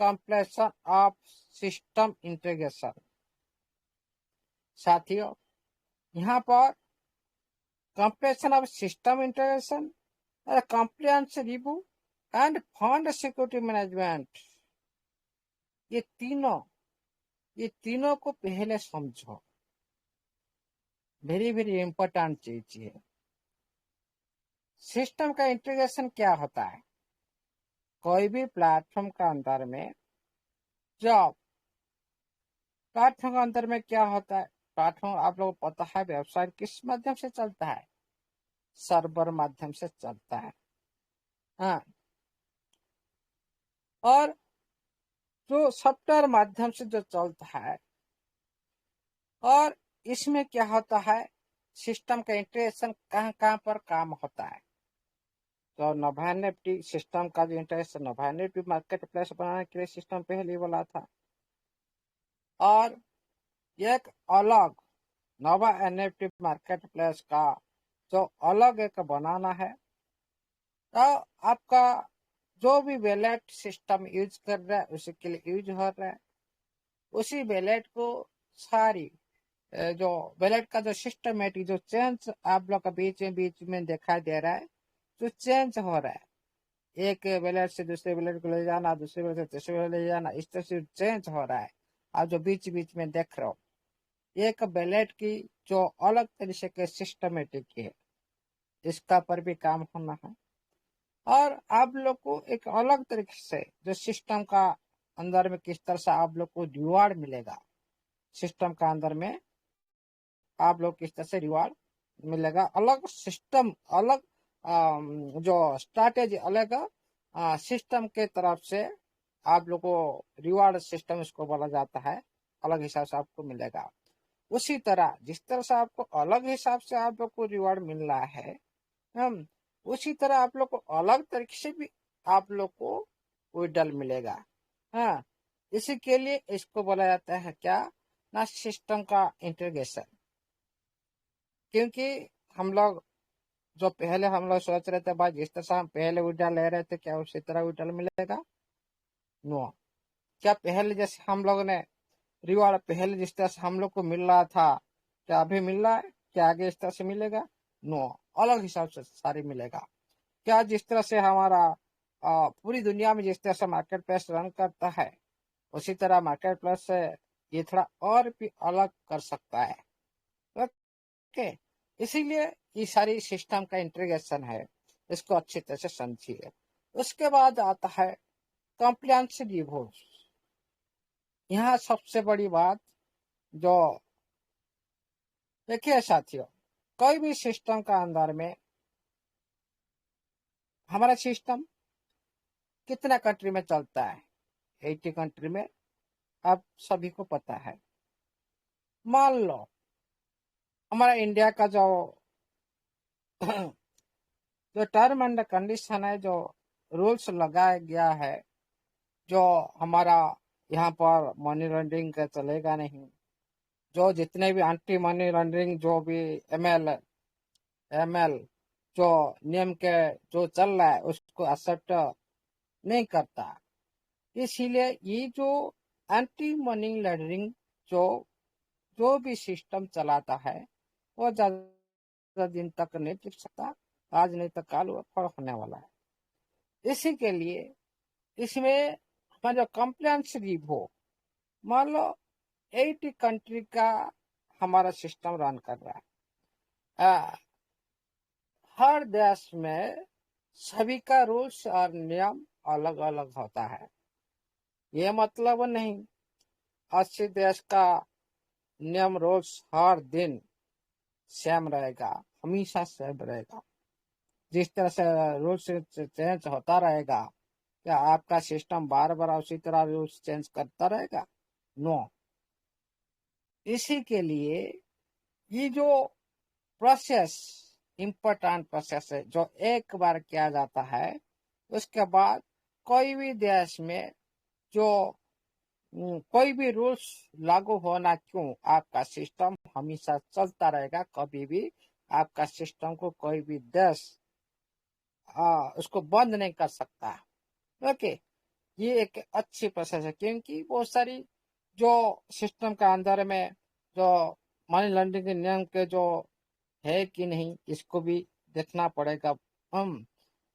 Completion of system integration. साथियों, यहाँ पर completion of system integration, compliance review end fund security management, ये तीनों को पहले समझो। वेरी वेरी इंपॉर्टेंट चीज है। सिस्टम का इंटीग्रेशन क्या होता है? कोई भी प्लेटफॉर्म का अंदर में जब प्लेटफॉर्म के अंदर में क्या होता है? प्लेटफॉर्म आप लोगों को पता है वेबसाइट किस माध्यम से चलता है? सर्वर माध्यम से चलता है। हाँ, और जो सॉफ्टवेयर माध्यम से जो चलता है, और इसमें क्या होता है? सिस्टम का इंटीग्रेशन कहाँ कहाँ पर काम होता है? तो नोवा एनएफटी सिस्टम का जो इंटीग्रेशन, नोवा एनएफटी मार्केट प्लेस बनाने के लिए सिस्टम पहले ही बोला था, और एक अलग नोवा एनएफटी मार्केट प्लेस का जो अलग एक बनाना है, तो आपका जो भी वैलेट सिस्टम यूज कर रहा है उसी के लिए यूज हो रहा है, उसी वैलेट को सारी जो वैलेट का जो सिस्टमेटिक जो चेंज आप लोग का बीच में दिखाई दे रहा है, जो चेंज हो रहा है, एक वैलेट से दूसरे वैलेट को ले जाना, दूसरे वैलेट से तीसरे वैलेट ले जाना, इस तरह से चेंज हो रहा है। आप जो बीच में देख रहे हो, एक वैलेट की जो अलग तरीके के सिस्टमेटिक है, इसका पर भी काम होना है। और आप लोग को एक अलग तरीके से जो सिस्टम का अंदर में किस तरह से आप लोग को रिवार्ड मिलेगा, सिस्टम का अंदर में आप लोग किस तरह से रिवार्ड मिलेगा, अलग सिस्टम, अलग जो स्ट्रैटेजी, अलग सिस्टम के तरफ से आप लोग को रिवार्ड सिस्टम इसको बोला जाता है, अलग हिसाब से आपको मिलेगा। उसी तरह जिस तरह से आपको अलग हिसाब से आप लोग को रिवार्ड मिल रहा है, हम उसी तरह आप लोग को अलग तरीके से भी आप लोग को विड्रॉल मिलेगा। हाँ, इसी के लिए इसको बोला जाता है क्या ना, सिस्टम का इंटीग्रेशन। क्योंकि हम लोग जो पहले हम लोग सोच रहे थे भाई जिस तरह से हम पहले विड्रॉल ले रहे थे, क्या उसी तरह विड्रॉल मिलेगा? नो। क्या पहले जैसे हम लोग ने रिवार्ड पहले जिस तरह से हम लोग को मिल रहा था, क्या अभी मिल रहा है? क्या आगे इस तरह से मिलेगा? नो, अलग हिसाब से सारी मिलेगा। क्या जिस तरह से हमारा पूरी दुनिया में जिस तरह से मार्केट प्लेस रन करता है, उसी तरह मार्केट प्लेस से ये थोड़ा और भी अलग कर सकता है। ओके, इसीलिए ये सारी सिस्टम का इंटीग्रेशन है, इसको अच्छी तरह से समझिए। उसके बाद आता है कॉम्प्लायंस रिव्यू। यहाँ सबसे बड़ी बात जो देखिए साथियों, कोई भी सिस्टम का अंदर में हमारा सिस्टम कितना कंट्री में चलता है? 80 कंट्री में, आप सभी को पता है। मान लो हमारा इंडिया का जो जो टर्म एंड कंडीशन है, जो रूल्स लगाया गया है, जो हमारा यहाँ पर मनी लॉन्ड्रिंग का चलेगा नहीं, जो जितने भी एंटी मनी लॉन्ड्रिंग जो भी एमएल जो नियम के जो चल रहा है उसको एक्सेप्ट नहीं करता। इसीलिए ये जो एंटी मनी लॉन्ड्रिंग जो जो भी सिस्टम चलाता है, वो ज्यादा दिन तक नहीं टिक सकता, आज नहीं तो कल वो फर्क होने वाला है। इसी के लिए इसमें हमारा जो कंप्लायंस रिव्यू, मान लो 80 कंट्री का हमारा सिस्टम रन कर रहा है, हर देश में सभी का रूल्स और नियम अलग अलग होता है। ये मतलब नहीं 80 देश का नियम रूल्स हर दिन सेम रहेगा, हमेशा सेम रहेगा। जिस तरह से रूल्स चेंज होता रहेगा, क्या आपका सिस्टम बार बार उसी तरह रूल्स चेंज करता रहेगा? नो। इसी के लिए ये जो प्रोसेस, इम्पोर्टेंट प्रोसेस है, जो एक बार किया जाता है, उसके बाद कोई भी देश में जो कोई भी रूल्स लागू होना क्यों, आपका सिस्टम हमेशा चलता रहेगा, कभी भी आपका सिस्टम को कोई भी देश उसको बंद नहीं कर सकता। ओके, ये एक अच्छी प्रोसेस है, क्योंकि बहुत सारी जो सिस्टम का अंदर में जो मनी लॉन्ड्रिंग के नियम के जो है कि नहीं, इसको भी देखना पड़ेगा हम।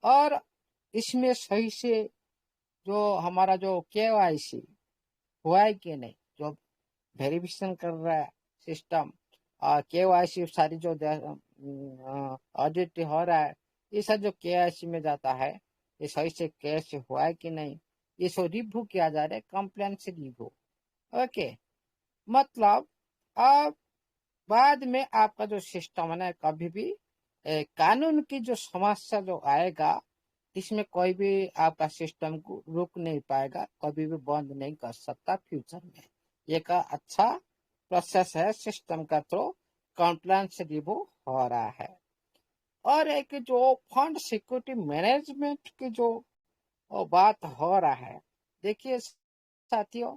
और इसमें सही से जो हमारा जो केवाईसी हुआ है कि नहीं, जो वेरिफिकेशन कर रहा है सिस्टम, केवाईसी सारी जो ऑडिट हो रहा है, ये सब जो केवाईसी में जाता है, ये सही से केवाईसी हुआ है कि नहीं, ये सब रिव्यू किया जा रहा है, कंप्लेंट रिव्यू। ओके, मतलब अब बाद में आपका जो सिस्टम है ना, कभी भी कानून की जो समस्या जो आएगा, इसमें कोई भी आपका सिस्टम को रोक नहीं पाएगा, कभी भी बंद नहीं कर सकता फ्यूचर में। ये का अच्छा प्रोसेस है सिस्टम का थ्रू कंप्लायंस रिव्यू हो रहा है। और एक जो फंड सिक्योरिटी मैनेजमेंट की जो बात हो रहा है, देखिए साथियों,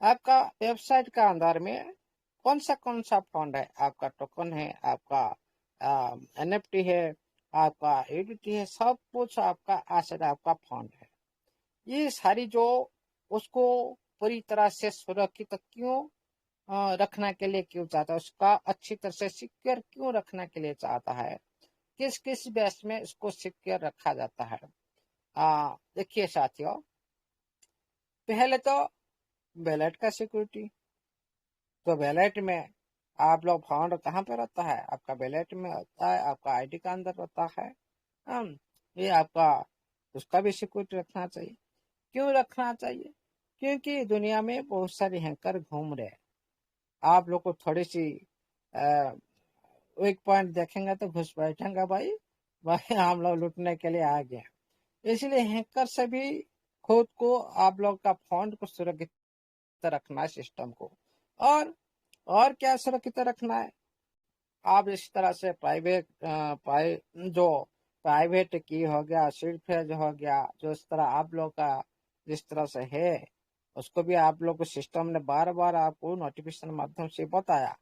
आपका वेबसाइट का अंदर में कौन सा फंड है, आपका टोकन है, आपका एनएफटी है, आपका यूडिटी है, सब कुछ आपका एसेट, आपका फंड है। ये सारी जो उसको पूरी तरह से सुरक्षित क्यों रखने के लिए क्यों चाहता है, उसका अच्छी तरह से सिक्योर क्यों रखने के लिए चाहता है, किस किस बेस में इसको सिक्योर रखा जाता है। देखिए साथियों, पहले तो वैलेट का सिक्योरिटी। तो वैलेट में आप लोग फंड कहाँ पे रहता है, आपका वैलेट में होता है, आपका आईडी का अंदर रहता है। ये आपका उसका भी सिक्योरिटी रखना चाहिए। क्यों रखना चाहिए? क्योंकि दुनिया में बहुत सारे हैकर घूम रहे हैं। आप लोग को थोड़ी सी वीक पॉइंट देखेंगे तो घुस बैठेंगे, भाई भाई हम लोग लूटने के लिए आ गए। इसलिए हैकर से भी खुद को, आप लोग का फंड को सुरक्षित रखना है, सिस्टम को। और और क्या सुरक्षित रखना है, आप इस तरह से जो प्राइवेट की हो गया, सीड हो गया, जो इस तरह आप लोग का जिस तरह से है, उसको भी आप लोग को सिस्टम ने बार बार आपको नोटिफिकेशन माध्यम से बताया,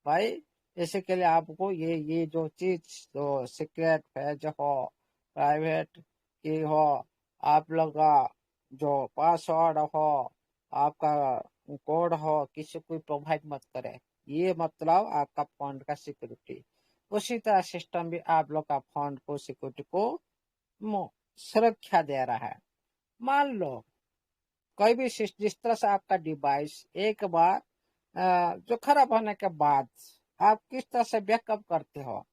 भाई इसी के लिए आपको ये जो चीज जो सीक्रेट है जो हो, प्राइवेट की हो, आप लोग का जो पासवर्ड हो, आपका कोड हो, किसी को प्रोवाइड मत करे। ये मतलब आपका फंड का सिक्योरिटी। उसी तरह सिस्टम भी आप लोग का फंड को सिक्योरिटी को सुरक्षा दे रहा है। मान लो कोई भी जिस तरह से आपका डिवाइस एक बार जो खराब होने के बाद आप किस तरह से बैकअप करते हो,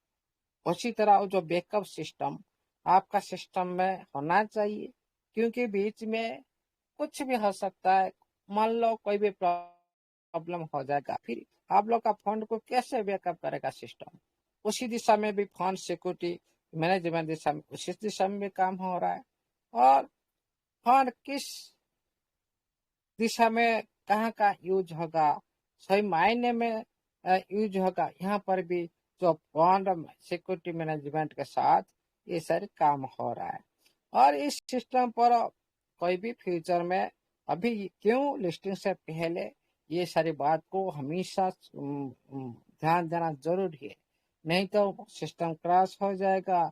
उसी तरह वो जो बैकअप सिस्टम आपका सिस्टम में होना चाहिए। क्योंकि बीच में कुछ भी हो सकता है, मान लो कोई भी प्रॉब्लम हो जाएगा, फिर आप लोग का फंड को कैसे बैकअप करेगा सिस्टम। उसी दिशा में भी फंड सिक्योरिटी मैनेजमेंट दिशा में, उसी दिशा में भी काम हो रहा है। और फंड किस दिशा में कहाँ का यूज होगा, सही मायने में यूज होगा, यहाँ पर भी जो फंड सिक्योरिटी मैनेजमेंट के साथ ये सारे काम हो रहा है। और इस सिस्टम पर कोई भी फ्यूचर में अभी क्यों लिस्टिंग से पहले ये सारी बात को हमेशा ध्यान देना जरूरी है। नहीं तो सिस्टम क्रैश हो जाएगा,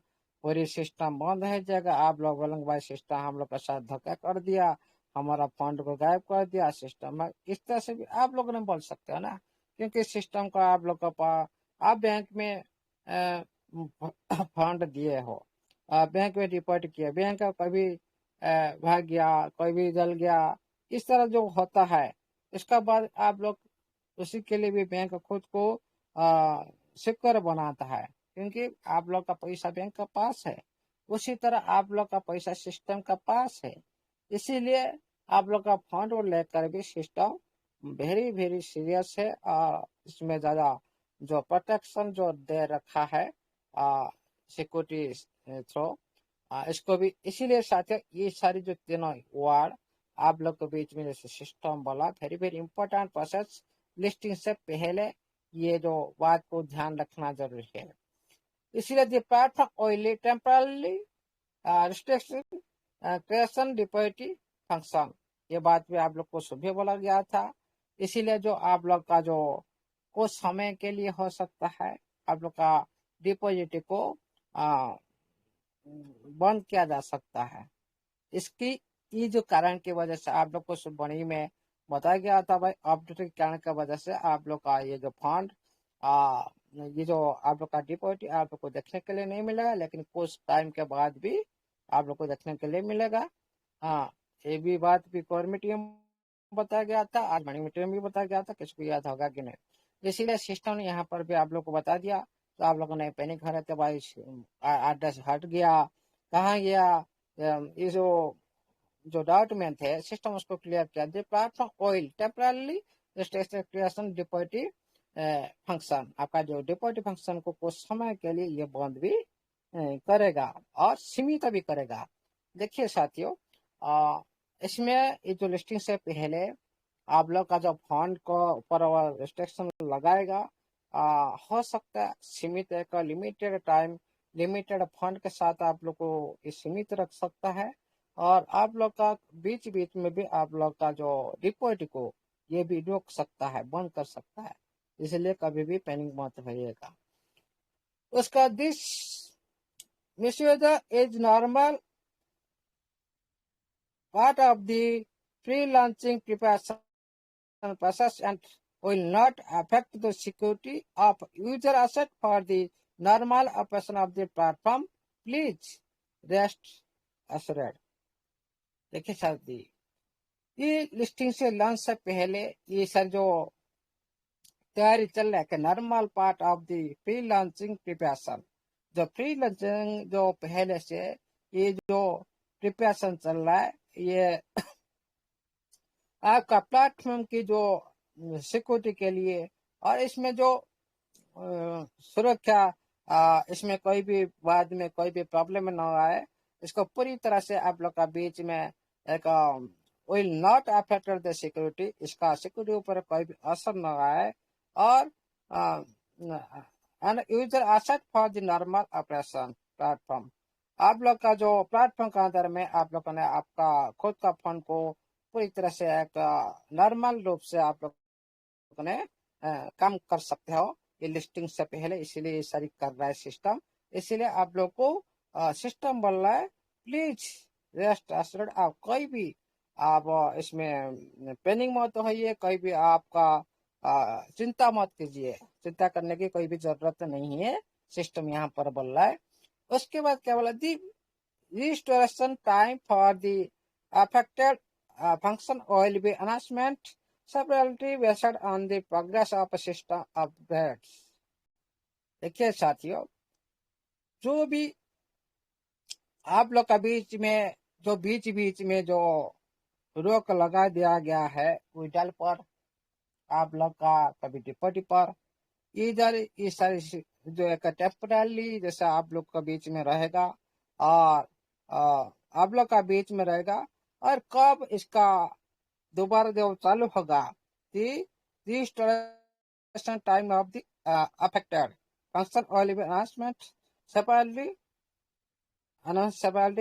पूरी सिस्टम बंद हो जाएगा, आप लोग बोलेंगे भाई सिस्टम हम लोग के साथ धोखा कर दिया, हमारा फंड को गायब कर दिया सिस्टम में। इस तरह से भी आप लोग ने बोल सकते हो ना, क्योंकि सिस्टम का आप लोग का आप बैंक में फंड दिए हो, बैंक में डिपॉजिट किया, बैंक का कभी भाग गया, कोई भी जल गया, इस तरह जो होता है, इसका बाद आप लोग उसी के लिए भी बैंक खुद को सिक्योर बनाता है, क्योंकि आप लोग का पैसा बैंक का पास है। उसी तरह आप लोग का पैसा सिस्टम का पास है। इसीलिए आप लोग का फंड को लेकर भी सिस्टम वेरी वेरी सीरियस है, और इसमें ज्यादा जो प्रोटेक्शन जो दे रखा है सिक्योरिटी थ्रू, इसको भी इसीलिए साथियों, ये सारी जो तीनों वर्ड आप लोग के बीच में जैसे सिस्टम बोला, very very important process. Listing से पहले ये जो बात को ध्यान रखना जरूरी है। इसीलिए the platform only temporarily restriction creation deposit function, ये बात भी आप लोग को सुबह बोला गया था। इसीलिए जो आप लोग का जो कुछ समय के लिए हो सकता है, आप लोग का डिपॉजिट को बंद किया जा सकता है। इसकी ये जो कारण की वजह से आप लोग को सुबह में बताया गया था भाई, अपडेट के कारण की वजह से आप लोग का ये जो फंड ये जो आप लोग का डिपॉजिट आप लोग को देखने के लिए नहीं मिलेगा, लेकिन कुछ टाइम के बाद भी आप लोग को देखने के लिए मिलेगा। हाँ, ये भी बात भी कोर मीटिंग में बताया गया था, आज मॉर्निंग मीटिंग में भी बताया गया था, किसको याद होगा कि नहीं। इसीलिए सिस्टम ने यहाँ पर भी आप लोग को बता दिया, तो आप लोगों ने पैनिक हो रहे थे भाई, एड्रेस हट गया, कहाँ गया। ये जो डाउट में थे, सिस्टम उसको क्लियर किया। The platform oil temporarily creation deposit function, आपका जो डिपॉजिट फंक्शन को कुछ समय के लिए ये बंद भी करेगा और सीमित भी करेगा। देखिए साथियों, इसमें ये जो लिस्टिंग से पहले आप लोग का जो फंड को ऊपर रिस्ट्रिक्शन लगाएगा, हो सकता है सीमित एक लिमिटेड टाइम लिमिटेड फंड के साथ आप लोग को ये सीमित रख सकता है, और आप लोग का बीच बीच में भी आप लोग का जो डिपॉजिट को ये भी रोक सकता है, बंद कर सकता है। इसलिए कभी भी पैनिक मत होइएगा। उसका this misuse is normal part of the pre-launching preparation process and will not affect the security of user asset for the normal operation of the platform. Please rest assured। देखिए सर जी, ये listing से launch से पहले ये sir जो तैयारी चल रहा है कि normal part of the pre launching preparation, जो प्री लॉन्चिंग जो पहले से ये जो प्रिपरेशन चल रहा है, ये आपका प्लेटफॉर्म की जो सिक्योरिटी के लिए, और इसमें जो सुरक्षा, इसमें कोई भी बाद में कोई भी प्रॉब्लम ना आए, इसको पूरी तरह से आप लोग का बीच में एक will not affect the security, इसका सिक्योरिटी ऊपर कोई भी असर न आए, और user asset for the normal operation platform. आप लोग का जो प्लेटफॉर्म के अंदर में आप लोगों ने आपका खुद का फंड को पूरी तरह से एक नॉर्मल रूप से आप लोगों ने काम कर सकते हो ये लिस्टिंग से पहले, इसीलिए ये सारी कर रहा है सिस्टम। इसीलिए आप लोग को सिस्टम बोल रहा है प्लीज रेस्ट एश्योर्ड। आप कोई भी आप इसमें पैनिक मत होइए, कोई भी आपका चिंता मत कीजिए, चिंता करने की कोई भी जरूरत नहीं है, सिस्टम यहाँ पर बोल रहा है। उसके बाद क्या बोला, दी restoration time for the affected function will be announcement separately based on the progress of system updates। देखिए साथियों, जो भी आप लोग का बीच में जो बीच में जो रोक लगा दिया गया है विड्रॉल पर, आप लोग का कभी डिपॉजिट पर, इधर इस सारी जो एक टेम्परली जैसा आप लोग का बीच में रहेगा, और आप लोग का बीच में रहेगा, और कब इसका दोबारा जो चालू होगा, the time of the affected function all announcement separately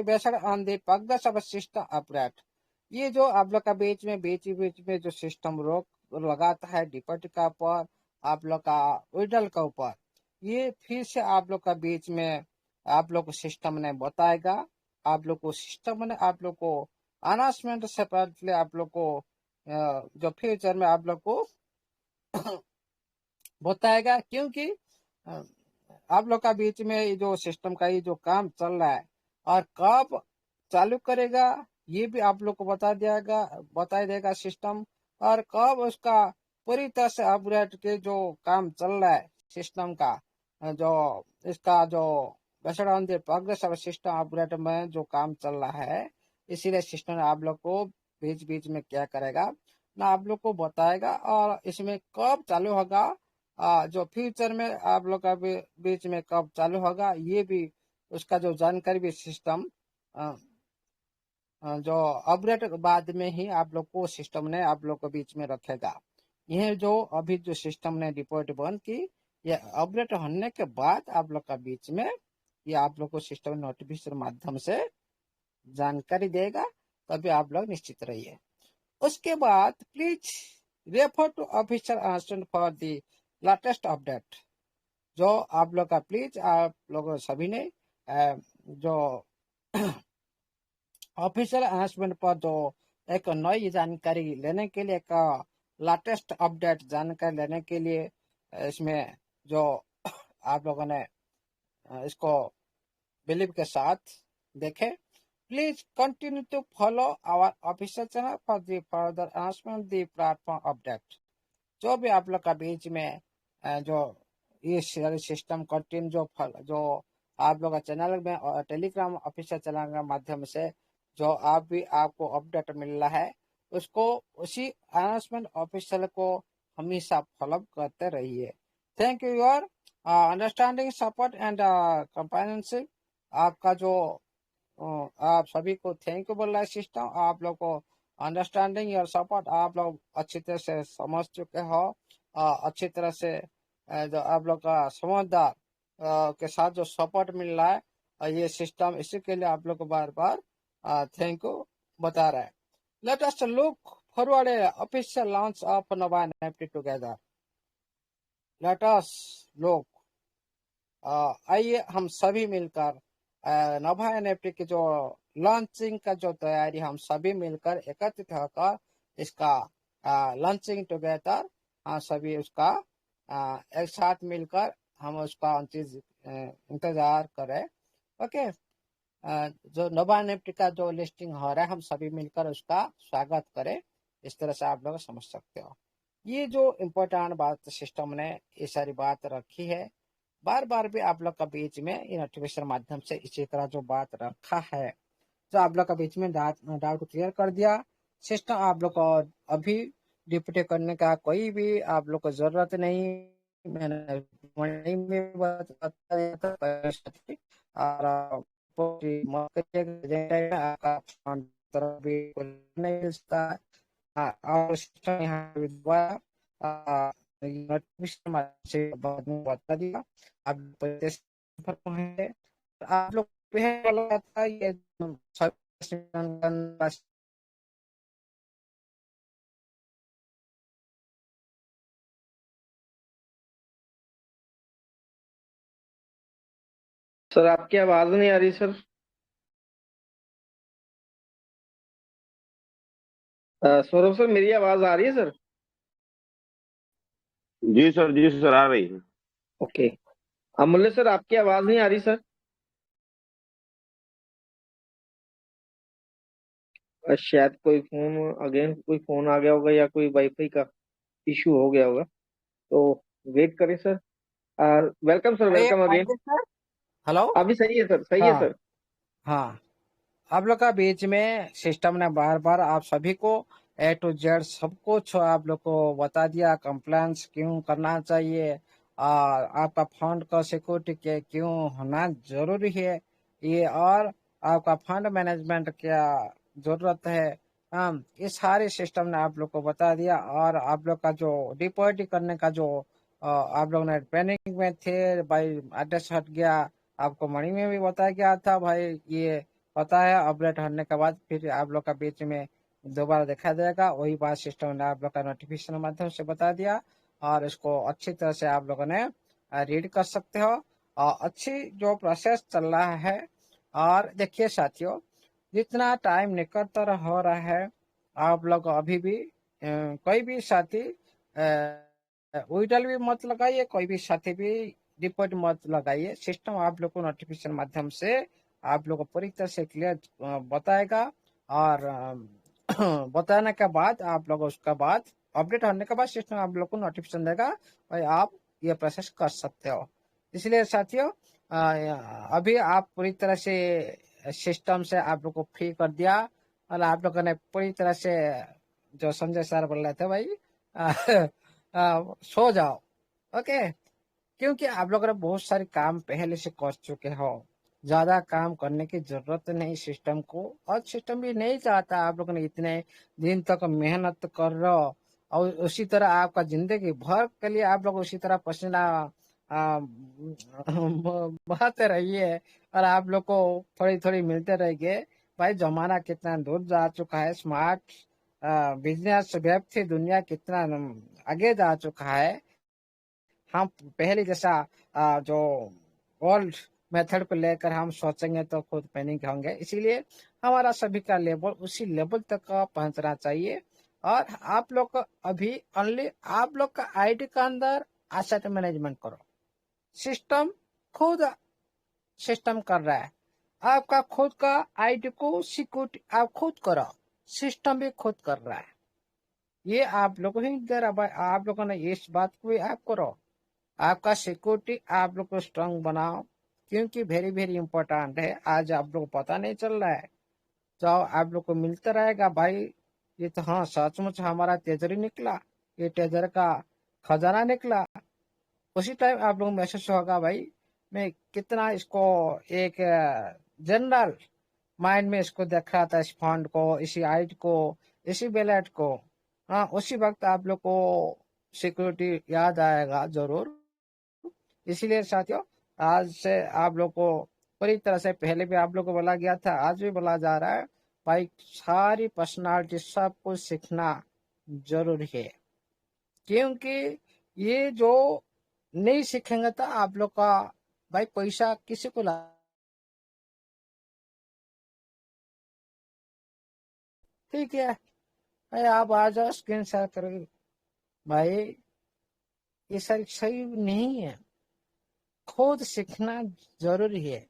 based on the progress of system update. ये जो आप लोग का बीच में जो सिस्टम रोक लगाता है डिपॉजिट का ऊपर, आप लोग का विड्रॉल का ऊपर, ये फिर से आप लोग का बीच में आप लोग को सिस्टम ने बताएगा, आप लोग को सिस्टम ने आप लोग को अनाउंसमेंट सेपरेटली आप लोग को जो फ्यूचर में आप लोग को बताएगा। क्योंकि आप लोग का बीच में जो सिस्टम का ये जो काम चल रहा है, और कब चालू करेगा ये भी आप लोग को बता देगा सिस्टम, और कब उसका पूरी तरह से अपग्रेड के जो काम चल रहा है सिस्टम का, जो इसका जो based on the progress of system upgrade में जो काम चल रहा है, इसीलिए सिस्टम आप लोग को बीच में क्या करेगा ना आप लोग को बताएगा, और इसमें कब चालू होगा, जो फ्यूचर में आप लोग का बीच में कब चालू होगा, ये भी उसका जो जानकारी भी सिस्टम जो अपडेट बाद में ही आप लोग को सिस्टम ने आप लोग के बीच में रखेगा। यह जो अभी जो सिस्टम ने रिपोर्ट बंद की, ये अपडेट होने के बाद आप लोग का बीच में ये आप लोग को सिस्टम नोटिफिकेशन माध्यम से जानकारी देगा, तभी आप लोग निश्चित रहिए। उसके बाद please refer to official announcement for the latest update. जो आप लोग का प्लीज आप लोग सभी ने जो ऑफिशियल अनाउंसमेंट पर जो एक नई जानकारी लेने के लिए, एक लेटेस्ट अपडेट जानकारी लेने के लिए इसमें जो आप लोगों ने इसको बिलीव के साथ देखें। Please continue to follow our official channel for the further announcement the platform update. जो भी आप लोग का बीच में जो ये सिस्टम कंटिन्यू जो आप लोग का चैनल में और टेलीग्राम ऑफिशियल चैनल के माध्यम से जो आपको अपडेट मिल रहा है, उसको उसी अनाउंसमेंट ऑफिशियल को हमेशा फॉलो करते रहिए। Thank you your understanding, support and companionship. आपका जो आप सभी को थैंक यू बोल रहा है सिस्टम, आप लोग को अंडरस्टैंडिंग और सपोर्ट आप लोग अच्छी तरह से समझ चुके हो। अच्छी तरह से जो आप लोग का समझदार के साथ जो सपोर्ट मिल रहा है ये सिस्टम, इसी के लिए आप लोग को बार बार थैंक यू बता रहा है। Let us look forward official launch of Nova NFT together. Let us look, आइए हम सभी मिलकर नोवा एनएफटी की जो लॉन्चिंग का जो तैयारी हम सभी मिलकर एकत्रित होकर इसका लॉन्चिंग टुगेदर, हम सभी उसका एक साथ मिलकर हम उसका चीज इंतजार करें। ओके, जो नोवा एनएफटी का जो लिस्टिंग हो रहा है हम सभी मिलकर उसका स्वागत करें। इस तरह से आप लोग समझ सकते हो। ये जो इम्पोर्टेंट बात सिस्टम ने ये सारी बात रखी है, बार बार भी आप लोग का बीच में इन नोटिफिकेशन माध्यम से इसी तरह जो बात रखा है, जो आप लोग का बीच में डाउट क्लियर कर दिया। सिस्टम आप लोग को अभी डिप्टी करने का कोई भी आप लोग को जरूरत नहीं। मैंने morning में बता दिया था। और मौके पे आपका तरफ भी नहीं मिलता है। और सिस्टम यहाँ पे दोबारा नोटिफिकेशन से बाद में बता दिया। आप है आप लोग पे है था ये सब। सर आपकी आवाज नहीं आ रही सर। सौरभ सर मेरी आवाज आ रही है सर? जी सर आ रही है। ओके। अमूल्य सर आपकी आवाज नहीं आ रही सर। शायद कोई फोन अगेन कोई फोन आ गया होगा या कोई वाईफाई का इशू हो गया होगा, तो वेट करें सर। वेलकम सर, अरे वेलकम अगेन। हेलो। अभी सही है सर, सही है हाँ सर। हाँ, आप लोग का बीच में सिस्टम ने बार बार आप सभी को ए टू जेड सब कुछ आप लोग को बता दिया, कंप्लायंस क्यों करना चाहिए और आपका फंड का सिक्योरिटी के क्यों होना जरूरी है ये, और आपका फंड मैनेजमेंट क्या जरूरत है। ये सारे सिस्टम ने आप लोग को बता दिया। और आप लोग का जो डिपॉजिट करने का जो आप लोग ने ट्रेनिंग में थे भाई, एड्रेस हट गया, आपको मणि में भी बताया गया था भाई ये पता है। अपडेट होने के बाद फिर आप लोग का बीच में दोबारा देखा जाएगा, वही बात सिस्टम ने आप लोग का नोटिफिकेशन माध्यम से बता दिया। और इसको अच्छी तरह से आप लोगों ने रीड कर सकते हो। और अच्छी जो प्रोसेस चल रहा है। और देखिए साथियों, जितना टाइम निकलता हो रहा है, आप लोग अभी भी कोई भी साथी विड्रॉल भी मत लगाइए, कोई भी साथी भी डिपॉजिट मत लगाइए। सिस्टम आप लोग को नोटिफिकेशन माध्यम से आप लोग को पूरी तरह से क्लियर बताएगा। और बताने के बाद आप लोग उसके बाद अपडेट होने के बाद सिस्टम आप लोग को नोटिफिकेशन देगा और आप ये प्रोसेस कर सकते हो। इसलिए साथियों, अभी आप पूरी तरह से सिस्टम से आप लोग को फ्री कर दिया। और आप लोगों ने पूरी तरह से जो संजय सर बोल रहे थे भाई सो जाओ। ओके, क्योंकि आप लोग बहुत सारे काम पहले से कर चुके हो, ज्यादा काम करने की जरूरत नहीं सिस्टम को। और सिस्टम भी नहीं चाहता आप लोग ने इतने दिन तक मेहनत कर रहे हो और उसी तरह आपका जिंदगी भर के लिए आप लोग उसी तरह पसीना बहाते रहिए और आप लोग को थोड़ी थोड़ी मिलते रहेंगे। भाई जमाना कितना दूर जा चुका है, स्मार्ट बिजनेस वेब थी दुनिया कितना आगे जा चुका है। हम पहले जैसा जो ओल्ड मेथड को लेकर हम सोचेंगे तो खुद पैनिक होंगे। इसीलिए हमारा सभी का लेवल उसी लेवल तक का पहुंचना चाहिए। और आप लोग को अभी ओनली आप लोग का आईडी का अंदर एसेट मैनेजमेंट करो, सिस्टम खुद सिस्टम कर रहा है। आपका खुद का आईडी को सिक्योरिटी आप खुद करो, सिस्टम भी खुद कर रहा है। ये आप लोगों ही दे रहा भाई, आप लोगों ने इस बात को भी आप करो। आपका सिक्योरिटी आप लोग को स्ट्रांग बनाओ, क्योंकि वेरी वेरी इंपॉर्टेंट है। आज आप लोग को पता नहीं चल रहा है, तो आप लोग को मिलता रहेगा भाई ये तो हाँ सचमुच हमारा तेजरी निकला, ये तेजर का खजाना निकला। उसी टाइम आप लोग महसूस होगा भाई मैं कितना इसको एक जनरल माइंड में इसको देख रहा था, इस फंड को, इसी आइट को, इसी बैलेट को। हाँ उसी वक्त आप लोग को सिक्योरिटी याद आएगा जरूर। इसीलिए साथियों आज से आप लोग को पूरी तरह से, पहले भी आप लोग को बोला गया था, आज भी बोला जा रहा है भाई सारी पर्सनालिटी सब कुछ सीखना जरूरी है। क्योंकि ये जो नहीं सीखेंगे तो आप लोग का भाई पैसा किसी को ला। ठीक है भाई आप आ जाओ स्क्रीन शेयर करोगे भाई, ये सही सही नहीं है, खुद सीखना जरूरी है।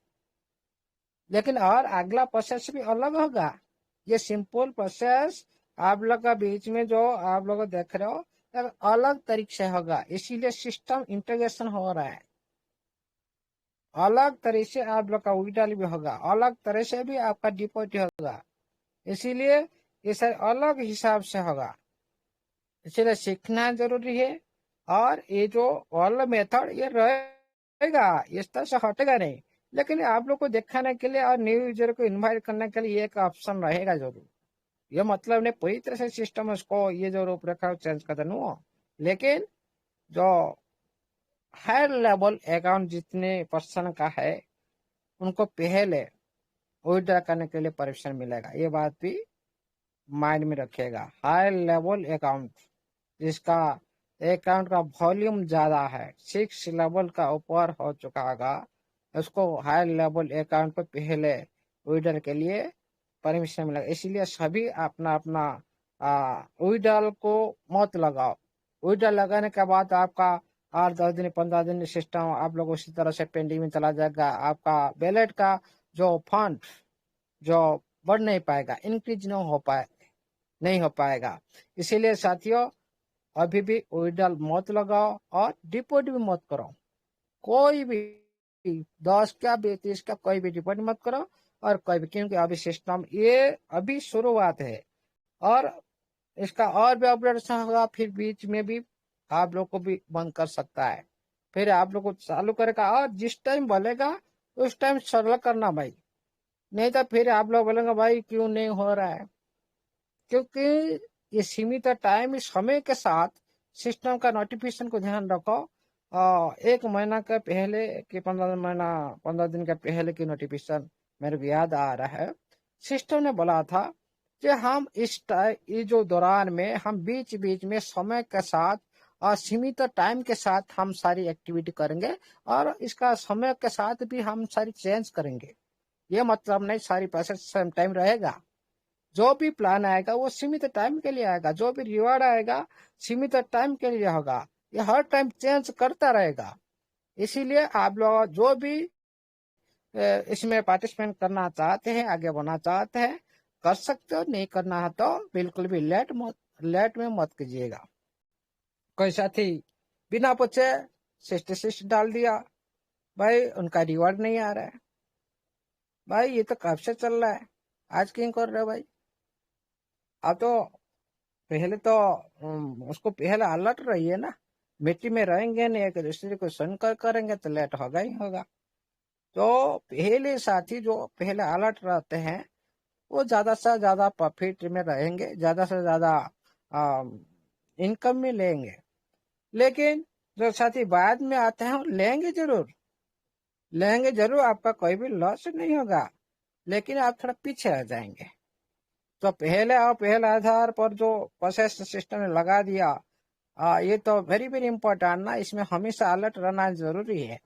लेकिन और अगला प्रोसेस भी अलग होगा। ये सिंपल प्रोसेस आप लोग का बीच में जो आप लोग देख रहे हो अलग तरीके से होगा। इसीलिए सिस्टम इंटीग्रेशन हो रहा है, अलग तरह से आप लोग का विड्रॉल भी होगा, अलग तरह से भी आपका डिपॉजिट होगा। इसीलिए ये सर अलग हिसाब से होगा, इसलिए सीखना जरूरी है। और ये जो ऑल मेथड ये रहेगा, इस तरह से हटेगा नहीं। लेकिन आप लोग को दिखाने के लिए और न्यू यूजर को इनवाइट करने के लिए एक ऑप्शन रहेगा जरूर। ये मतलब नहीं पूरी तरह से सिस्टम उसको ये जो रूपरेखा चेंज कर देना हो, लेकिन जो हायर लेवल अकाउंट जितने पर्सन का है उनको पहले विड्रॉ करने के लिए परमिशन मिलेगा। ये बात भी माइंड में रखिएगा। हाई लेवल अकाउंट जिसका अकाउंट का वॉल्यूम ज्यादा है, 6 लेवल का ऊपर हो चुका होगा, उसको हाई लेवल अकाउंट को पहले विड्रॉल के लिए परमिशन मिलेगा। इसलिए सभी अपना अपना विड्रॉल को मत लगाओ। विड्रॉल लगाने के बाद आपका 8 10 दिन 15 दिन सिस्टम आप लोग उसी तरह से पेंडिंग में चला जाएगा। आपका बैलेट का जो फंड जो बढ़ नहीं पाएगा, इंक्रीज नहीं हो पाएगा। इसीलिए साथियों अभी भी विड्रॉल मत लगाओ और डिपॉजिट भी मत करो। कोई भी 10 का 30 का कोई भी डिपॉजिट मत करो और कोई भी, क्योंकि अभी सिस्टम ये अभी शुरुआत है और इसका और भी अपग्रेडेशन होगा। फिर बीच में भी आप लोग को भी बंद कर सकता है, फिर आप लोग को चालू करेगा। और जिस टाइम बोलेगा उस टाइम सरल करना भाई, नहीं तो फिर आप लोग बोलेंगे भाई क्यों नहीं हो रहा है। क्योंकि ये सीमित टाइम, इस समय के साथ सिस्टम का नोटिफिकेशन को ध्यान रखो। 1 महीना का पहले कि 15 दिन का पहले की नोटिफिकेशन मेरे को याद आ रहा है। सिस्टम ने बोला था कि हम ये जो दौरान में हम बीच बीच में समय के साथ और सीमित टाइम के साथ हम सारी एक्टिविटी करेंगे और इसका समय के साथ भी हम सारी चेंज करेंगे। ये मतलब नहीं सारी पैसे सेम टाइम रहेगा। जो भी प्लान आएगा वो सीमित टाइम के लिए आएगा, जो भी रिवार्ड आएगा सीमित टाइम के लिए होगा। ये हर टाइम चेंज करता रहेगा। इसीलिए आप लोग जो भी इसमें पार्टिसिपेट करना चाहते हैं, आगे बढ़ना चाहते हैं, कर सकते हो। नहीं करना है तो बिल्कुल भी लेट में मत कीजिएगा। कोई साथी बिना पूछे 66 डाल दिया भाई, उनका रिवार्ड नहीं आ रहा है। भाई ये तो कब से चल रहा है, आज क्यों कर रहे हो भाई। अब तो पहले तो उसको पहले अलर्ट रहिए ना। मिट्टी में रहेंगे नहीं, एक दूसरे को सुनकर करेंगे तो लेट होगा ही होगा। तो पहले साथी जो पहले अलर्ट रहते हैं वो ज्यादा से ज्यादा प्रॉफिट में रहेंगे, ज्यादा से ज्यादा इनकम में लेंगे। लेकिन जो साथी बाद में आते हैं लेंगे जरूर, आपका कोई भी लॉस नहीं होगा, लेकिन आप थोड़ा पीछे रह जाएंगे। तो पहले आधार पर जो प्रोसेस सिस्टम ने लगा दिया, ये तो वेरी वेरी इंपॉर्टेंट ना, इसमें हमेशा अलर्ट रहना जरूरी है।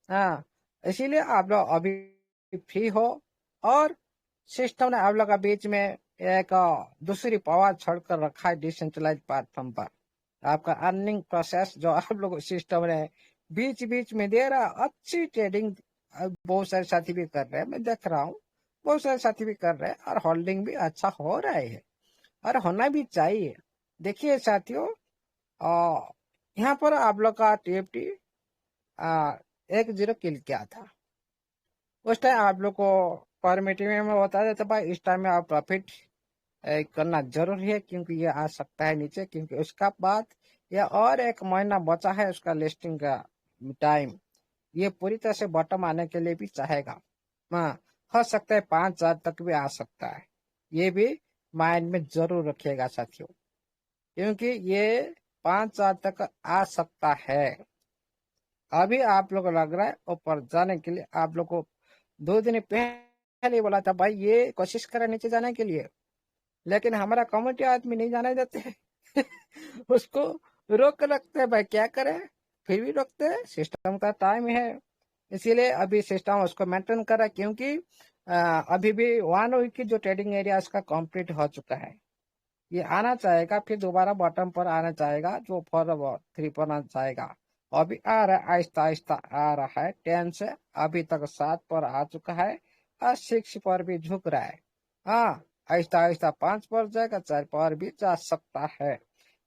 हाँ इसीलिए आप लोग अभी फ्री हो, और सिस्टम ने आप लोग का बीच में एक दूसरी पावर छोड़कर रखा है डिसेंट्रलाइज प्लेटफॉर्म पर। आपका अर्निंग प्रोसेस जो आप लोग सिस्टम ने बीच बीच में दे रहा, अच्छी ट्रेडिंग बहुत सारे साथी भी कर रहे हैं, मैं देख रहा हूँ, बहुत सारे साथी भी कर रहे हैं, और होल्डिंग भी अच्छा हो रहा है, और होना भी चाहिए। देखिए साथियों, यहाँ पर आप लोग का TFT 1-0 किल किया था। उस टाइम आप लोग को पर मीटिंग में बता देता भाई इस टाइम में आप प्रॉफिट करना जरूरी है, क्योंकि ये आ सकता है नीचे, क्योंकि उसका बाद ये और 1 महीना बचा है उसका लिस्टिंग का टाइम। ये पूरी तरह से बॉटम आने के लिए भी चाहेगा, हाँ, हो सकता है 5,000 तक भी आ सकता है। ये भी माइंड में जरूर रखिएगा साथियों, क्योंकि ये 5,000 तक आ सकता है। अभी आप लोग को लग रहा है ऊपर जाने के लिए, आप लोग को 2 दिन पहले बोला था भाई ये कोशिश करें नीचे जाने के लिए, लेकिन हमारा कम्युनिटी आदमी नहीं जाने देते उसको रोक रखते हैं, भाई क्या करें, फिर भी रोकते हैं, सिस्टम का टाइम है। इसीलिए अभी सिस्टम उसको मेंटेन कर रहा है, क्योंकि अभी भी 1 वीक की जो ट्रेडिंग एरिया इसका कंप्लीट हो चुका है। ये आना चाहेगा, फिर दोबारा बॉटम पर आना चाहेगा, जो 4-3 पर आना चाहेगा। अभी आ रहा है, आहिस्ता आहिस्ता आ रहा है, 10 से अभी तक 7 पर आ चुका है, और 6 पर भी झुक रहा है। हाँ, आहिस्ता आहिस्ता 5 पर जाएगा, 4 पर भी जा सकता है।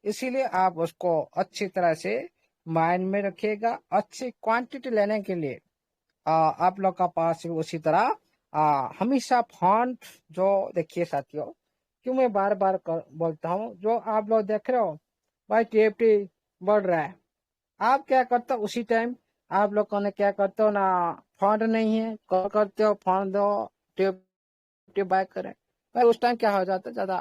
इसीलिए आप उसको अच्छी तरह से माइंड में रखिएगा। अच्छी क्वांटिटी लेने के लिए आप लोग का पास भी उसी तरह हमेशा फंड, जो देखिए साथियों, क्यों मैं बार बार बोलता हूँ, जो आप लोग देख रहे हो भाई TFT बढ़ रहा है, आप क्या करते हो उसी टाइम, आप लोगों ने क्या करते हो ना, फंड नहीं है, कॉल करते हो फंड दो, TFT बाय करें भाई, उस टाइम क्या हो जाता है ज्यादा।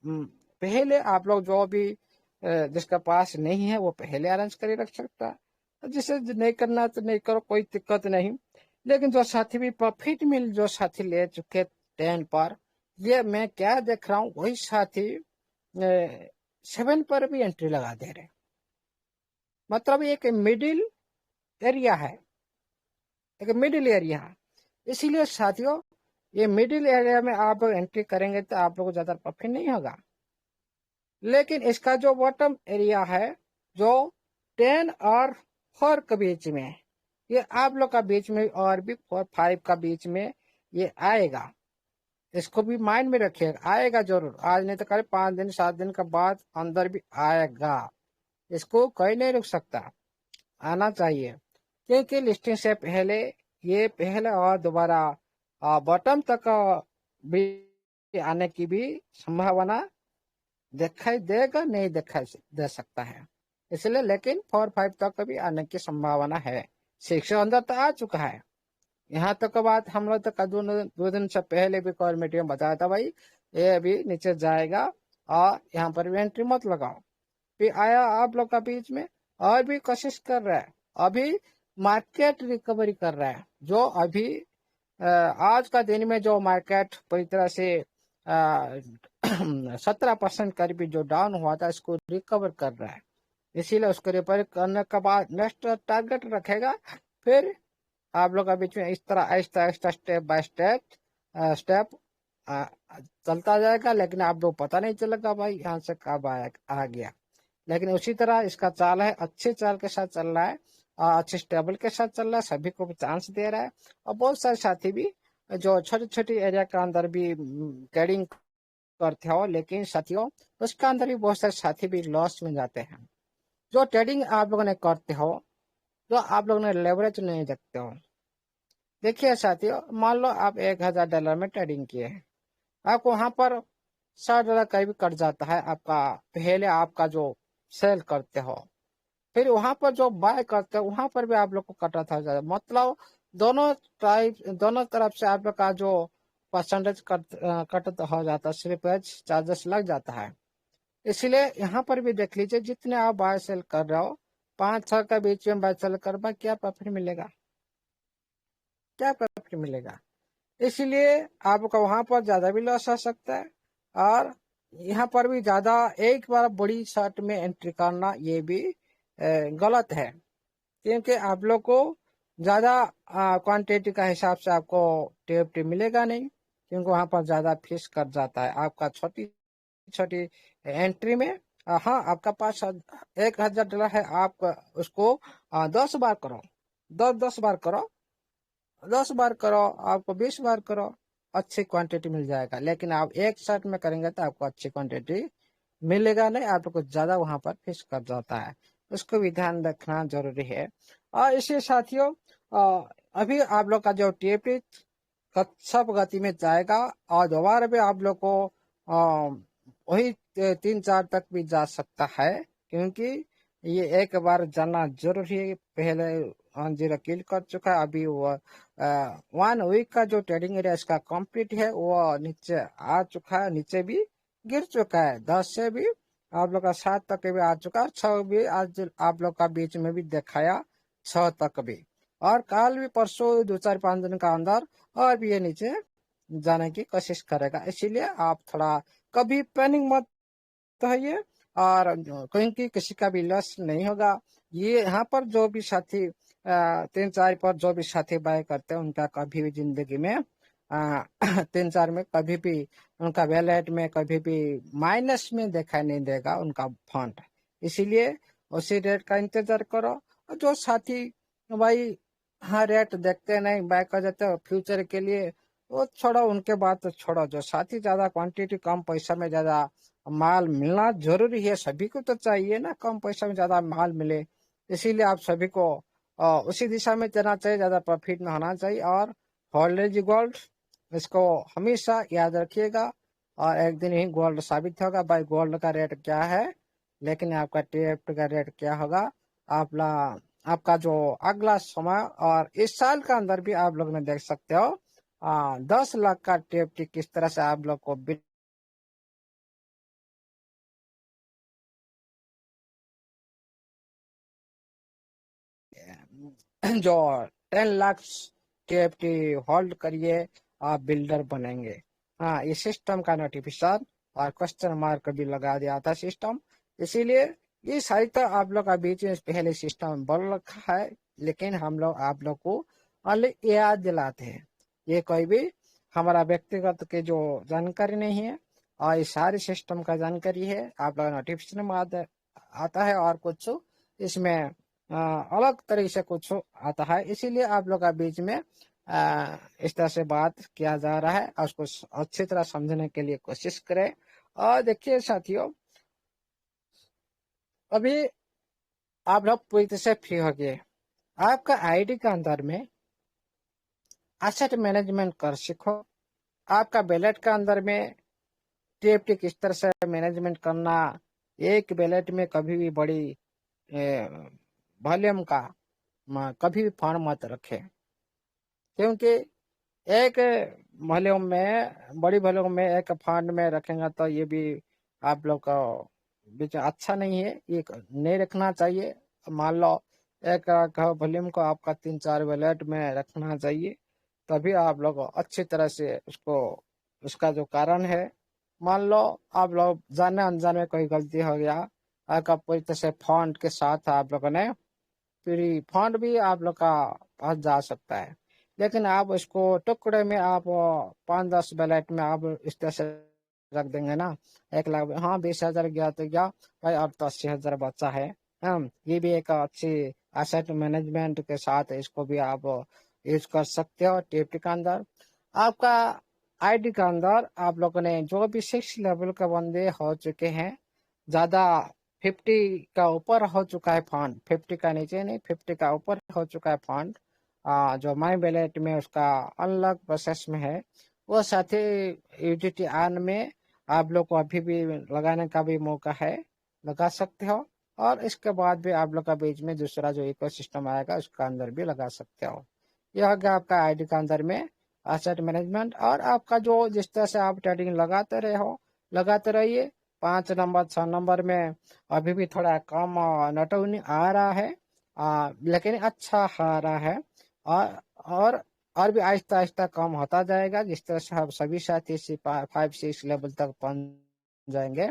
पहले आप लोग जो भी जिसका पास नहीं है वो पहले अरेंज कर रख सकता है, जिसे नहीं करना तो नहीं करो, कोई दिक्कत नहीं। लेकिन जो साथी भी प्रॉफिट मिल, जो साथी ले चुके 10 पर, ये मैं क्या देख रहा हूँ, वही साथी 7 पर भी एंट्री लगा दे रहे। मतलब एक मिडिल एरिया है, एक मिडिल एरिया है। इसीलिए साथियों, ये मिडिल एरिया में आप एंट्री करेंगे तो आप लोग को ज्यादा प्रॉफिट नहीं होगा। लेकिन इसका जो बॉटम एरिया है, जो 10 और 4 के बीच में, ये आप लोग का बीच में, और भी 4-5 का बीच में ये आएगा। इसको भी माइंड में रखिएगा, आएगा जरूर, आज नहीं तो कल 5 दिन 7 दिन के बाद अंदर भी आएगा। इसको कोई नहीं रुक सकता, आना चाहिए, क्योंकि लिस्टिंग से पहले ये पहले और दोबारा बॉटम तक भी आने की भी संभावना दिखाई देगा, नहीं दिखाई दे सकता है। इसलिए लेकिन 4-5 तक भी आने की संभावना है। 6 अंदर तो आ चुका है। यहाँ तक का बात हम लोग तक 2 दिन से पहले भी कॉल मीटिंग में बताया था भाई, ये अभी नीचे जाएगा और यहाँ पर भी एंट्री मत लगाओ। फिर आया आप लोग का बीच में, और भी कोशिश कर रहा है। अभी मार्केट रिकवरी कर रहा है, जो अभी आज का दिन में जो मार्केट पूरी तरह से 17% करीब जो डाउन हुआ था, इसको रिकवर कर रहा है। इसीलिए उसको रिकवर करने के बाद नेक्स्ट टारगेट रखेगा। फिर आप लोग के बीच में इस तरह Aahista Aahista step by step चलता जाएगा, लेकिन आप लोग पता नहीं चलेगा भाई यहाँ से कब आ गया। लेकिन उसी तरह इसका चाल है, अच्छे चाल के साथ चल रहा है, अच्छे स्टेबल के साथ चल रहा है, सभी को भी चांस दे रहा है। और बहुत सारे साथी भी जो छोटे छोटे एरिया के अंदर भी ट्रेडिंग करते हो, लेकिन साथियों उसके अंदर भी बहुत सारे साथी भी लॉस में जाते हैं। जो ट्रेडिंग आप लोगों ने करते हो, जो आप लोगों ने लेवरेज नहीं देखते हो। देखिए साथियों, मान लो आप $1,000 में ट्रेडिंग किए हैं, आपको वहां पर $60 करीब कट जाता है आपका, पहले आपका जो सेल करते हो, फिर वहां पर जो बाय करते हो वहां पर भी आप लोग को कटा था। मतलब दोनों तरफ से आप लोग का जो परसेंटेज कट हो जाता है, स्लिपेज चार्जेस लग जाता है। इसलिए यहाँ पर भी देख लीजिए, जितने आप बाय सेल कर रहे हो, 5-6 के बीच में बाय सेल कर पाए, क्या प्रॉफिट मिलेगा, क्या प्रॉफिट मिलेगा। इसलिए आपका वहां पर ज्यादा भी लॉस हो सकता है, और यहाँ पर भी ज्यादा एक बार बड़ी शॉट में एंट्री करना ये भी गलत है, क्योंकि आप लोग को ज्यादा क्वांटिटी का हिसाब से आपको टीएफटी मिलेगा नहीं, क्योंकि वहां पर ज्यादा फीस कट जाता है आपका छोटी छोटी एंट्री में। हाँ, आपका पास $1,000 है, आप उसको 10 बार करो, 10 बार करो, 10 बार करो, आपको 20 बार करो, अच्छी क्वांटिटी मिल जाएगा। लेकिन आप एक शर्ट में करेंगे तो आपको अच्छी क्वांटिटी मिलेगा नहीं, आपको ज्यादा वहां पर फिक्स कर जाता है। उसको भी ध्यान रखना जरूरी है। और इसी साथियों, अभी आप लोग का जो टीएपी सब गति में जाएगा, और दोबारा भी आप लोग को वही 3-4 तक भी जा सकता है, क्योंकि ये एक बार जाना जरूरी है। पहले 0 किल कर चुका है, अभी वो 1 वीक का जो ट्रेडिंग एरिया इसका कंप्लीट है, वो नीचे आ चुका है, नीचे भी गिर चुका है। 10 से भी आप लोग का 7 तक भी आ चुका है, 6 भी आज आप लोग का बीच में भी दिखाया, 6 तक भी। और कल भी परसों 2-4-5 दिन का अंदर और भी ये नीचे जाने की कोशिश करेगा। इसीलिए आप थोड़ा कभी पैनिक मत होइए, और क्योंकि किसी का भी लॉस नहीं होगा। ये यहाँ पर जो भी साथी 3-4 पर जो भी साथी बाय करते हैं, उनका कभी भी जिंदगी में 3-4 में कभी भी उनका वैलेट में कभी भी माइनस में दिखाई नहीं देगा उनका फंड। इसीलिए उसी रेट का इंतजार करो। और जो साथी भाई हाँ रेट देखते नहीं बाय कर देते हो फ्यूचर के लिए, वो छोड़ो, उनके बाद तो छोड़ो। जो साथी ज्यादा क्वांटिटी कम पैसा में ज्यादा माल मिलना जरूरी है, सभी को तो चाहिए ना कम पैसा में ज्यादा माल मिले। इसीलिए आप सभी को उसी दिशा में जाना चाहिए, ज्यादा प्रॉफिट में होना चाहिए। और होल्ड गोल्ड, इसको हमेशा याद रखिएगा, और एक दिन ही गोल्ड साबित होगा भाई गोल्ड का रेट क्या है, लेकिन आपका टीएफटी का रेट क्या होगा। आपला आपका जो अगला समय और इस साल का अंदर भी आप लोग ने देख सकते हो 10 लाख का टीएफटी किस तरह से आप लोग को जो 10 लाख टीएफटी होल्ड करिए, आप बिल्डर बनेंगे। हाँ, ये सिस्टम का नोटिफिकेशन और क्वेश्चन मार्क भी लगा दिया था सिस्टम। इसीलिए ये सारी तो आप लोग का बीच में पहले सिस्टम बन रखा है, लेकिन हम लोग आप लोग को अलग याद दिलाते हैं। ये कोई भी हमारा व्यक्तिगत के जो जानकारी नहीं है, और ये सारी सिस्टम का जानकारी है। आप लोग नोटिफिकेशन में आता है, और कुछ इसमें अलग तरीके से कुछ आता है। इसीलिए आप लोग का बीच में इस तरह से बात किया जा रहा है, और उसको अच्छी तरह समझने के लिए कोशिश करें। और देखिए साथियों, अभी आप लोग पूरी तरह से फ्री हो गए। आपका आईडी के अंदर में एसेट मैनेजमेंट कर सीखो। आपका बैलेट के अंदर में टीएफटी किस तरह से मैनेजमेंट करना, एक बैलेट में कभी भी बड़ी वॉल्यूम का कभी भी फंड मत रखें, क्योंकि एक वॉल्यूम में बड़ी वॉल्यूम में एक फंड में रखेंगे तो ये भी आप लोग का बीच अच्छा नहीं है, ये नहीं रखना चाहिए। मान लो एक वॉल्यूम को आपका 3-4 वैलेट में रखना चाहिए, तभी आप लोग अच्छी तरह से उसको उसका जो कारण है। मान लो आप लोग जाने अनजाने में कोई गलती हो गया, आपका पूरी तरह से फंड के साथ आप लोगों ने फ्री फंड भी आप लोग का पास जा सकता है, लेकिन आप उसको टुकड़े में आप 5-10 बैलेट में आप इस तरह से रख देंगे ना, 1 लाख हाँ 20,000 गया तो गया भाई, अब तो 80,000 बचा है। ये भी एक अच्छी एसेट मैनेजमेंट के साथ इसको भी आप यूज कर सकते हो। टीएफटी का अंदर आपका आईडी का अंदर आप लोगों ने जो भी 6 लेवल के बंदे हो चुके हैं, ज्यादा 50 का ऊपर हो चुका है फंड, 50 का नीचे नहीं, 50 का ऊपर हो चुका है फंड, जो माई बैलेट में उसका अनलॉक प्रोसेस में है, वो साथी यूटिलिटी आन में आप लोग को अभी भी लगाने का भी मौका है, लगा सकते हो। और इसके बाद भी आप लोग का बीच में दूसरा जो इकोसिस्टम आएगा उसका अंदर भी लगा सकते हो। यह हो गया आपका आईडी का अंदर में एसेट मैनेजमेंट। और आपका जो जिस तरह से आप ट्रेडिंग लगाते रहे हो, लगाते रहिए। 5 नंबर 6 नंबर में अभी भी थोड़ा कम नटौनी आ रहा है, लेकिन अच्छा आ रहा है। और और और भी आहिस्ता आहिस्ता कम होता जाएगा, जिस तरह से हम सभी साथी 5-6 लेवल तक पहुंच जाएंगे,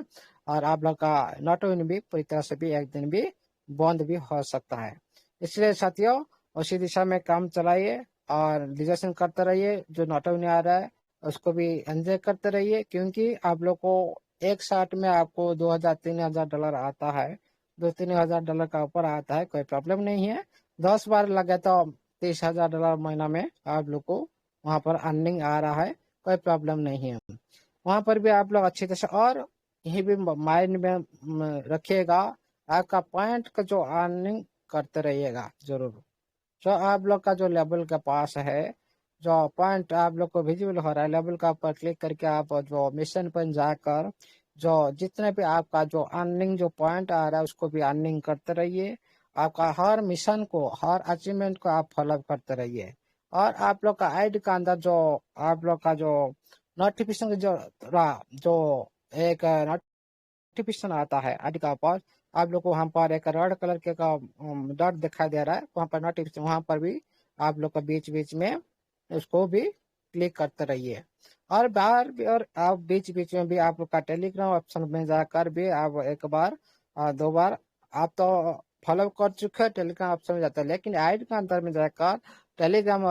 और आप लोग का नटौनी भी पूरी तरह से भी एक दिन भी बंद भी हो सकता है। इसलिए साथियों, उसी दिशा में काम चलाइए और रिजर्वेशन करते रहिए। जो नोटव नहीं आ रहा है उसको भी एंजॉय करते रहिए, क्योंकि आप लोग को एक साथ में आपको 2,000-3,000 डॉलर आता है, 2-3 हज़ार डॉलर का ऊपर आता है, कोई प्रॉब्लम नहीं है। 10 बार लगे तो 30,000 डॉलर महीना में आप लोग को वहाँ पर अर्निंग आ रहा है, कोई प्रॉब्लम नहीं है। वहाँ पर भी आप लोग अच्छी तरह से, और यही भी माइंड में रखिएगा, आपका पॉइंट का जो अर्निंग करते रहिएगा जरूर। जो आप लोग का जो लेवल के पास है, जो पॉइंट आप लोग को विजिबल हो रहा है, लेवल का ऊपर क्लिक करके आप जो मिशन पर जाकर जो जितने भी आपका जो अर्निंग जो पॉइंट आ रहा है उसको भी अर्निंग करते रहिए। आपका हर मिशन को, हर अचीवमेंट को आप फॉलो करते रहिए। और आप लोग का आईडी का अंदर जो आप लोग का जो नोटिफिकेशन जो एक नोटिफिकेशन आता है आईडी का ऊपर, आप लोग को वहाँ पर एक रेड कलर के का डॉट दिखाई दे रहा है, वहाँ पर नोटिफिकेशन, वहाँ पर भी आप लोग का बीच बीच में उसको भी क्लिक करते रहिए। और बाहर भी, और आप बीच बीच में भी आप लोग का टेलीग्राम ऑप्शन में जाकर भी आप एक बार 2 बार आप तो फॉलो कर चुके हैं टेलीग्राम ऑप्शन में जाता है, लेकिन आईडी का अंदर में जाकर टेलीग्राम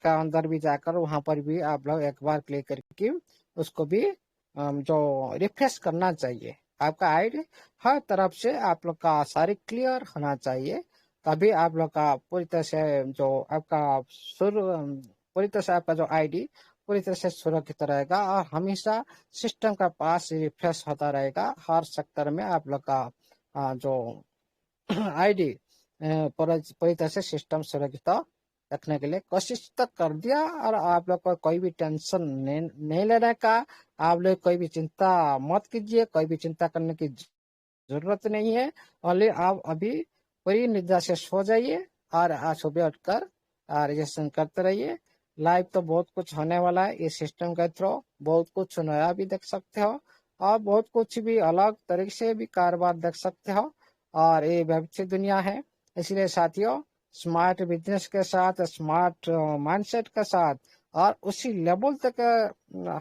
का अंदर भी जाकर वहाँ पर भी आप लोग एक बार क्लिक करके उसको भी जो रिफ्रेश करना चाहिए। आपका आईडी हर तरफ से आप लोग का सारी क्लियर होना चाहिए, तभी आप लोग का पूरी तरह से जो आपका पूरी तरह से आपका जो आईडी पूरी तरह से सुरक्षित रहेगा और हमेशा सिस्टम का पास रिफ्रेश होता रहेगा। हर सेक्टर में आप लोग का जो आईडी पूरी तरह से सिस्टम सुरक्षित रखने के लिए कोशिश तक कर दिया। और आप लोग को कोई भी टेंशन नहीं लेने का, आप लोग कोई भी चिंता मत कीजिए, कोई भी चिंता करने की जरूरत नहीं है। ओनली आप अभी पूरी निद्रा से सो जाइए और आज सुबह उठकर रजिस्ट्रेशन करते रहिए। लाइव तो बहुत कुछ होने वाला है, इस सिस्टम के थ्रू बहुत कुछ नया भी देख सकते हो और बहुत कुछ भी अलग तरीके से भी कारोबार देख सकते हो। और ये व्यवस्थित दुनिया है, इसलिए साथियों स्मार्ट बिजनेस के साथ, स्मार्ट माइंडसेट के साथ और उसी लेवल तक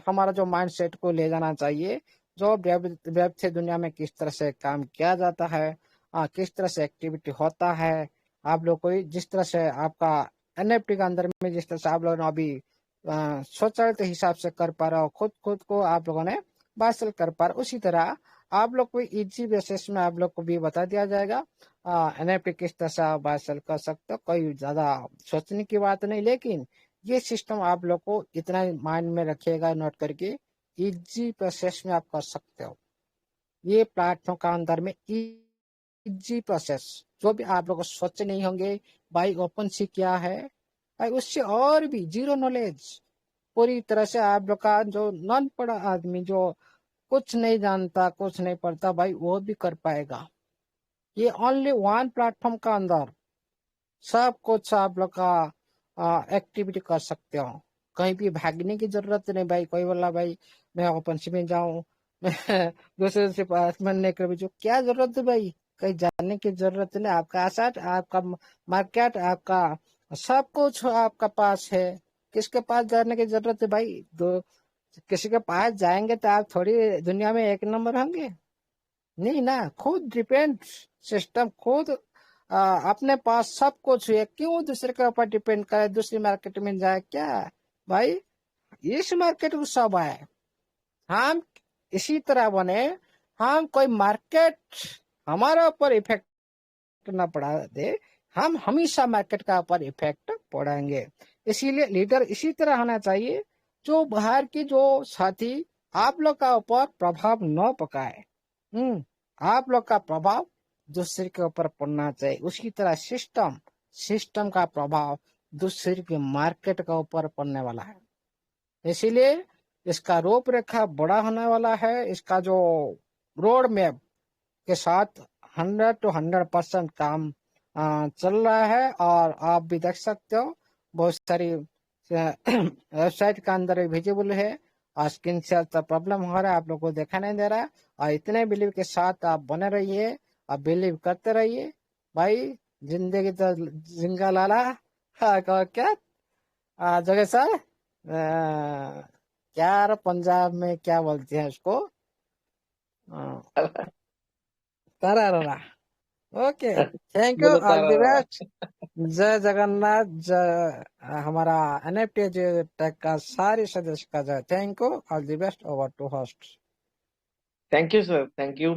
हमारा जो माइंडसेट को ले जाना चाहिए, जो वेब से दुनिया में किस तरह से काम किया जाता है, किस तरह से एक्टिविटी होता है। आप लोग को जिस तरह से आपका एनएफटी के अंदर में जिस तरह से आप लोगों ने अभी स्वचालित हिसाब से कर पा रहे हो, खुद खुद को आप लोगों ने बाइसेल कर पा रहे, उसी तरह आप लोग को इजी बेसिस में आप लोग को भी बता दिया जाएगा एनएफटी किस तरह से आप बाइसेल कर सकते हो। कोई ज्यादा सोचने की बात नहीं, लेकिन ये सिस्टम आप लोग को इतना माइंड में रखिएगा, नोट करके इजी प्रोसेस में आप कर सकते हो। ये प्लेटफॉर्म का अंदर में इजी प्रोसेस जो भी आप लोग सोचे नहीं होंगे, भाई ओपन सी क्या है, भाई उससे और भी जीरो नॉलेज पूरी तरह से आप लोग का जो नॉन पढ़ा आदमी जो कुछ नहीं जानता, कुछ नहीं पढ़ता, भाई वो भी कर पाएगा। ये ओनली वन प्लेटफॉर्म का अंदर सब कुछ आप लोग का एक्टिविटी कर सकते हो। कहीं भी भागने की जरूरत नहीं भाई। कोई बोला भाई मैं ओपन सी में जाऊं, मैं दूसरे से पास में नहीं कर, जो क्या जरूरत है भाई, कहीं जाने की जरूरत नहीं। आपका आसाट, आपका मार्केट, आपका सब कुछ आपका पास है। किसके पास जाने की जरूरत है भाई? दो किसी के पास जाएंगे तो आप थोड़ी दुनिया में एक नंबर होंगे, नहीं ना। खुद डिपेंड सिस्टम, खुद अपने पास सब कुछ है, क्यों दूसरे के ऊपर डिपेंड करे, दूसरी मार्केट में जाए क्या भाई? इस मार्केट में सब है, हम इसी तरह बने, हम कोई मार्केट हमारे ऊपर इफेक्ट ना पड़ा दे, हम हमेशा मार्केट का ऊपर इफेक्ट पड़ेंगे। इसीलिए लीडर इसी तरह होना चाहिए जो बाहर की जो साथी आप लोग का ऊपर प्रभाव न पकाए। आप लोग का प्रभाव दूसरे के ऊपर पड़ना चाहिए। उसी तरह सिस्टम का प्रभाव दूसरे के मार्केट के ऊपर पड़ने वाला है। इसीलिए इसका रूपरेखा बड़ा होने वाला है। इसका जो रोड मैप के साथ 100% काम चल रहा है। और आप भी देख सकते हो बहुत सारी वेबसाइट का अंदर विजिबल है और स्क्रीन शेयर तो प्रॉब्लम हो रहा है, आप लोग को देखा नहीं दे रहा है। और इतने बिलीव के साथ आप बने रहिए और बिलीव करते रहिए भाई। जिंदगी तो जिंगा लाला। हाँ, क्या जगह सर क्या यार, पंजाब में क्या बोलते हैं उसको, तारा ओके, थैंक यू, मैं तो ऑल द तारा रहा। बेस्ट। जय जगन्नाथ, जय हमारा एनएफटी टेक का सारे सदस्य का जय। Thank you, all the best, over to host. Thank you sir, thank you.